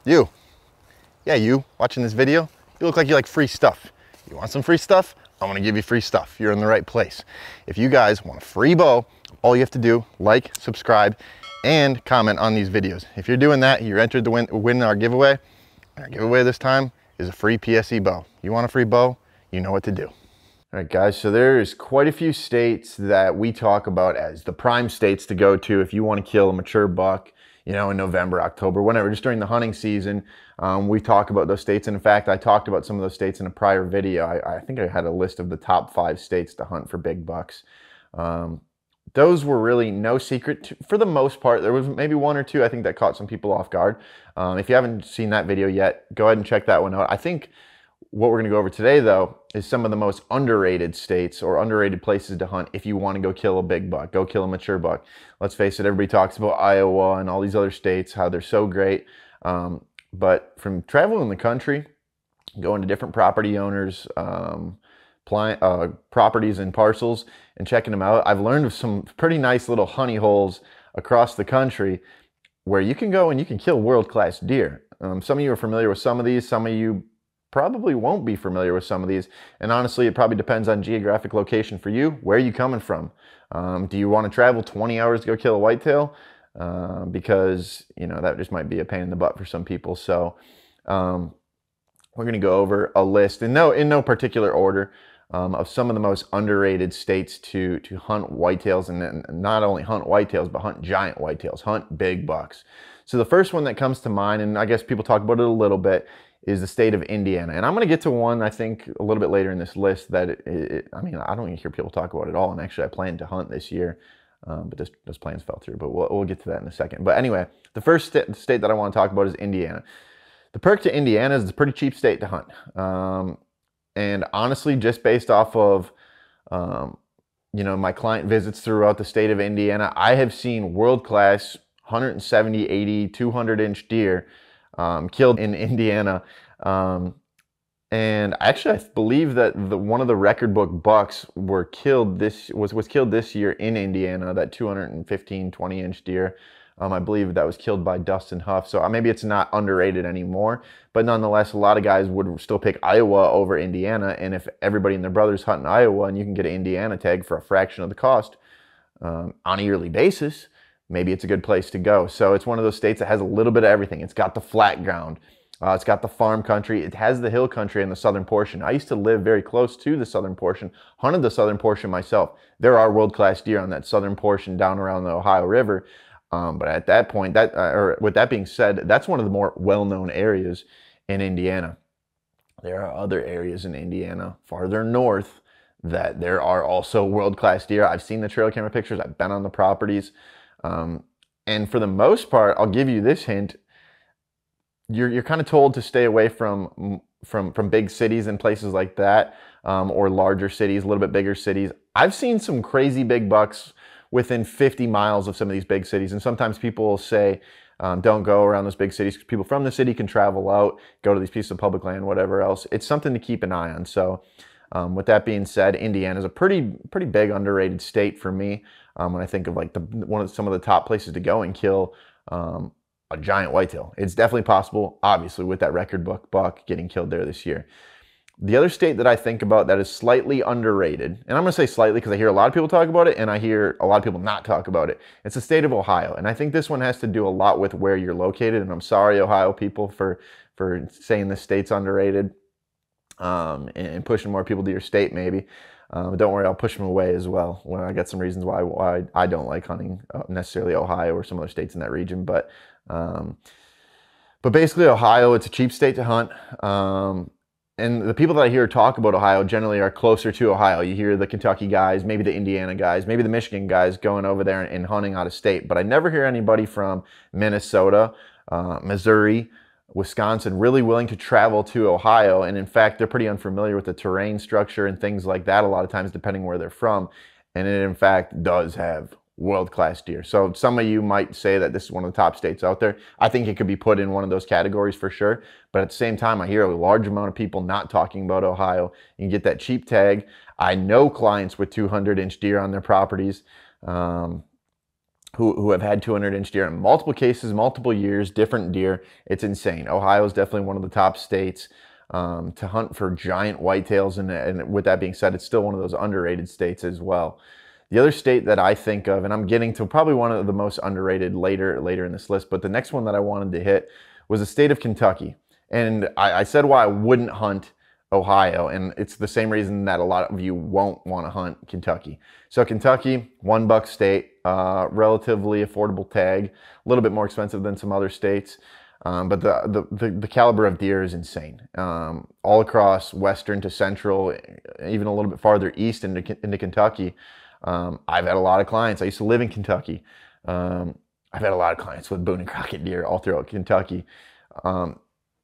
You, yeah, you watching this video, you look like you like free stuff. You want some free stuff? I'm gonna give you free stuff. You're in the right place. If you guys want a free bow, all you have to do, like, subscribe, and comment on these videos. If you're doing that, you're entered to win our giveaway. Our giveaway this time is a free PSE bow. You want a free bow? You know what to do. All right, guys, so there's quite a few states that we talk about as the prime states to go to if you want to kill a mature buck, you know, in November, October, whenever, just during the hunting season. We talk about those states. And in fact, I talked about some of those states in a prior video. I think I had a list of the top 5 states to hunt for big bucks. Those were really no secret for the most part. There was maybe 1 or 2, I think, that caught some people off guard. If you haven't seen that video yet, go ahead and check that one out. I think what we're going to go over today, though, is some of the most underrated states or underrated places to hunt if you want to go kill a big buck, go kill a mature buck. Let's face it, everybody talks about Iowa and all these other states, how they're so great. But from traveling the country, going to different property owners, properties and parcels, and checking them out, I've learned of some pretty nice little honey holes across the country where you can go and you can kill world-class deer. Some of you are familiar with some of these, some of you probably won't be familiar with some of these, and honestly it probably depends on geographic location for you. Where are you coming from? Do you want to travel 20 hours to go kill a whitetail? Because you know that just might be a pain in the butt for some people. So we're going to go over a list in no particular order of some of the most underrated states to hunt whitetails, and not only hunt whitetails but hunt giant whitetails, hunt big bucks. So the first one that comes to mind, and I guess people talk about it a little bit, is the state of Indiana. And I'm going to get to one, I think, a little bit later in this list that, I mean, I don't even hear people talk about it at all. And actually, I plan to hunt this year, but those plans fell through. But we'll get to that in a second. But anyway, the first state that I want to talk about is Indiana. The perk to Indiana is it's a pretty cheap state to hunt. And honestly, just based off of, you know, my client visits throughout the state of Indiana, I have seen world-class 170, 80, 200-inch deer killed in Indiana. And actually, I believe that one of the record book bucks was killed this year in Indiana, that 215, 20-inch deer. I believe that was killed by Dustin Huff. So maybe it's not underrated anymore, but nonetheless, a lot of guys would still pick Iowa over Indiana. And if everybody and their brothers hunt in Iowa and you can get an Indiana tag for a fraction of the cost on a yearly basis, maybe it's a good place to go. So it's one of those states that has a little bit of everything. It's got the flat ground. It's got the farm country. It has the hill country in the southern portion. I used to live very close to the southern portion, hunted the southern portion myself. There are world-class deer on that southern portion down around the Ohio River. But at that point, with that being said, that's one of the more well-known areas in Indiana. There are other areas in Indiana farther north that there are also world-class deer. I've seen the trail camera pictures. I've been on the properties. And for the most part, I'll give you this hint. You're kind of told to stay away from big cities and places like that, or larger cities, a little bit bigger cities. I've seen some crazy big bucks within 50 miles of some of these big cities. And sometimes people will say, don't go around those big cities because people from the city can travel out, go to these pieces of public land, whatever else. It's something to keep an eye on. So with that being said, Indiana is a pretty big underrated state for me. When I think of like some of the top places to go and kill a giant whitetail. It's definitely possible, obviously, with that record book buck getting killed there this year. The other state that I think about that is slightly underrated, and I'm going to say slightly because I hear a lot of people talk about it and I hear a lot of people not talk about it. It's the state of Ohio. And I think this one has to do a lot with where you're located. And I'm sorry, Ohio people, for saying this state's underrated and pushing more people to your state maybe. But don't worry, I'll push them away as well when I get some reasons why I don't like hunting necessarily Ohio or some other states in that region. But basically Ohio, it's a cheap state to hunt. And the people that I hear talk about Ohio generally are closer to Ohio. You hear the Kentucky guys, maybe the Indiana guys, maybe the Michigan guys going over there and hunting out of state. But I never hear anybody from Minnesota, Missouri, Wisconsin really willing to travel to Ohio. And in fact, they're pretty unfamiliar with the terrain structure and things like that a lot of times, depending where they're from. And it, in fact, does have world-class deer. So some of you might say that this is one of the top states out there. I think it could be put in one of those categories for sure. But at the same time, I hear a large amount of people not talking about Ohio. You can get that cheap tag. I know clients with 200-inch deer on their properties. who have had 200-inch deer in multiple cases, multiple years, different deer. It's insane. Ohio is definitely one of the top states to hunt for giant whitetails, and with that being said, it's still one of those underrated states as well. The other state that I think of, and I'm getting to probably one of the most underrated later in this list, but the next one that I wanted to hit was the state of Kentucky. And I said why I wouldn't hunt Ohio, and it's the same reason that a lot of you won't want to hunt Kentucky. So Kentucky, $1 state, relatively affordable tag, a little bit more expensive than some other states, but the caliber of deer is insane. All across western to central, even a little bit farther east into Kentucky. I've had a lot of clients. I used to live in Kentucky. I've had a lot of clients with Boone and Crockett deer all throughout Kentucky.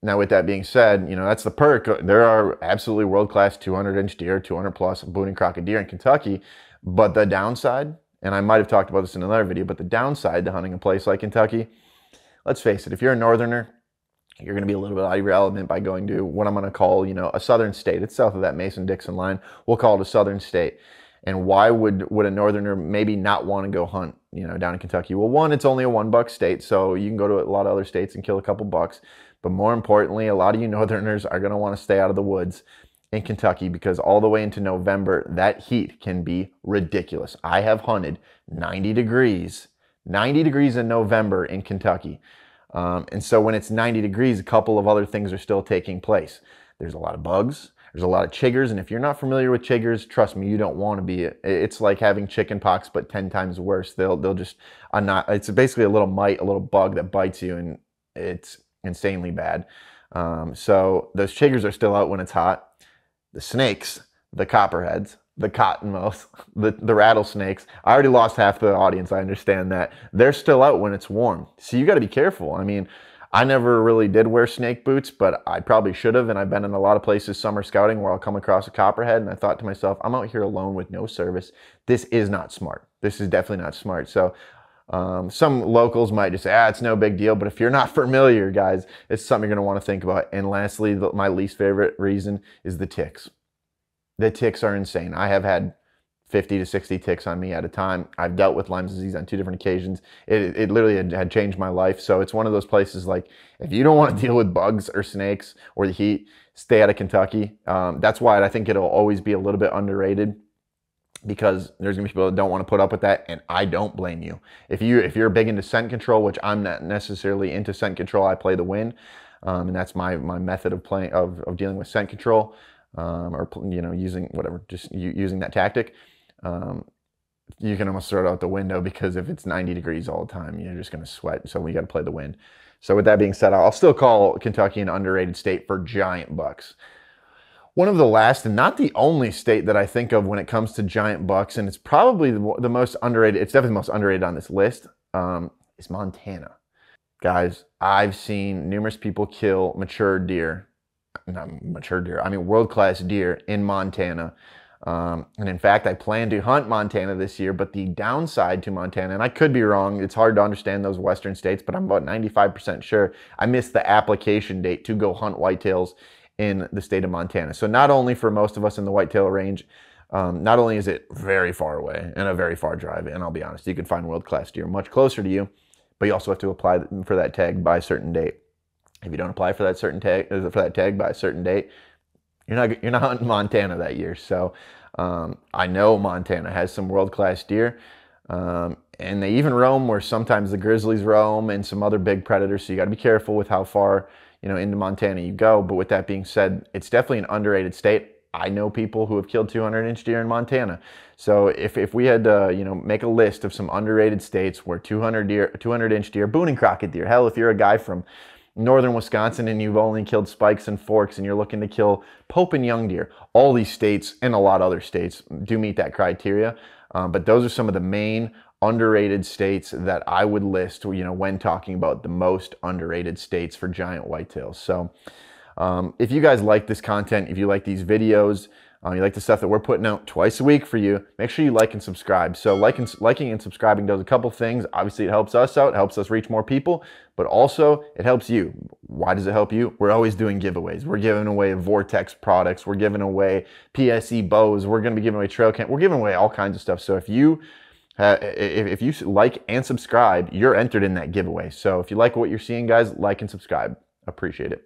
Now, with that being said, that's the perk. There are absolutely world-class 200-inch deer, 200-plus Boone and Crockett deer in Kentucky. But the downside, and I might have talked about this in another video, but the downside to hunting a place like Kentucky, let's face it, if you're a northerner, you're going to be a little bit out of your element by going to what I'm going to call, a southern state. It's south of that Mason-Dixon line. We'll call it a southern state. And why would a northerner maybe not want to go hunt, down in Kentucky? Well, one, it's only a $1 state, so you can go to a lot of other states and kill a couple bucks. But more importantly, a lot of you northerners are going to want to stay out of the woods in Kentucky because all the way into November, that heat can be ridiculous. I have hunted 90 degrees in November in Kentucky. And so when it's 90 degrees, a couple of other things are still taking place. There's a lot of bugs. There's a lot of chiggers, and if you're not familiar with chiggers, trust me, you don't want to be. It's like having chicken pox, but 10 times worse. They'll just it's basically a little mite, a little bug that bites you, and it's insanely bad. So those chiggers are still out when it's hot. The snakes, the copperheads, the cottonmouths, the rattlesnakes. I already lost half the audience. I understand that. They're still out when it's warm. So you got to be careful. I mean, I never really did wear snake boots, but I probably should have. And I've been in a lot of places summer scouting where I'll come across a copperhead, and I thought to myself, I'm out here alone with no service. This is not smart. This is definitely not smart. So some locals might just say, it's no big deal. But if you're not familiar, guys, it's something you're going to want to think about. And lastly, my least favorite reason is the ticks. The ticks are insane. I have had 50 to 60 ticks on me at a time. I've dealt with Lyme disease on 2 different occasions. It literally had changed my life. So it's one of those places like, if you don't want to deal with bugs or snakes or the heat, stay out of Kentucky. That's why I think it'll always be a little bit underrated, because there's gonna be people that don't want to put up with that, and I don't blame you. If you're big into scent control, which I'm not necessarily into scent control, I play the wind, and that's my method of dealing with scent control, or using whatever, just using that tactic. You can almost throw it out the window, because if it's 90 degrees all the time, you're just going to sweat. So we got to play the wind. So with that being said, I'll still call Kentucky an underrated state for giant bucks. One of the last, and not the only state that I think of when it comes to giant bucks, and it's probably the most underrated, it's definitely the most underrated on this list, is Montana. Guys, I've seen numerous people kill world-class deer in Montana. And in fact, I plan to hunt Montana this year, but the downside to Montana, and I could be wrong, it's hard to understand those western states, but I'm about 95% sure I missed the application date to go hunt whitetails in the state of Montana. So not only for most of us in the whitetail range, not only is it very far away and a very far drive, and I'll be honest, you can find world-class deer much closer to you, but you also have to apply for that tag by a certain date. If you don't apply for that tag by a certain date, you're not hunting Montana that year. So I know Montana has some world-class deer, and they even roam where sometimes the grizzlies roam and some other big predators. So you got to be careful with how far into Montana you go. But with that being said, it's definitely an underrated state. I know people who have killed 200-inch deer in Montana. So if we had to make a list of some underrated states where 200-inch deer, Boone and Crockett deer, hell, if you're a guy from northern Wisconsin and you've only killed spikes and forks and you're looking to kill Pope and young deer, all these states and a lot of other states do meet that criteria. But those are some of the main underrated states that I would list, when talking about the most underrated states for giant whitetails. So if you guys like this content, if you like these videos, you like the stuff that we're putting out twice a week for you, make sure you like and subscribe. So liking and subscribing does a couple things. Obviously, it helps us out, helps us reach more people, but also it helps you. Why does it help you? We're always doing giveaways. We're giving away Vortex products. We're giving away PSE bows. We're going to be giving away trail cam. We're giving away all kinds of stuff. So if you If you like and subscribe, you're entered in that giveaway. So if you like what you're seeing, guys, like and subscribe. Appreciate it.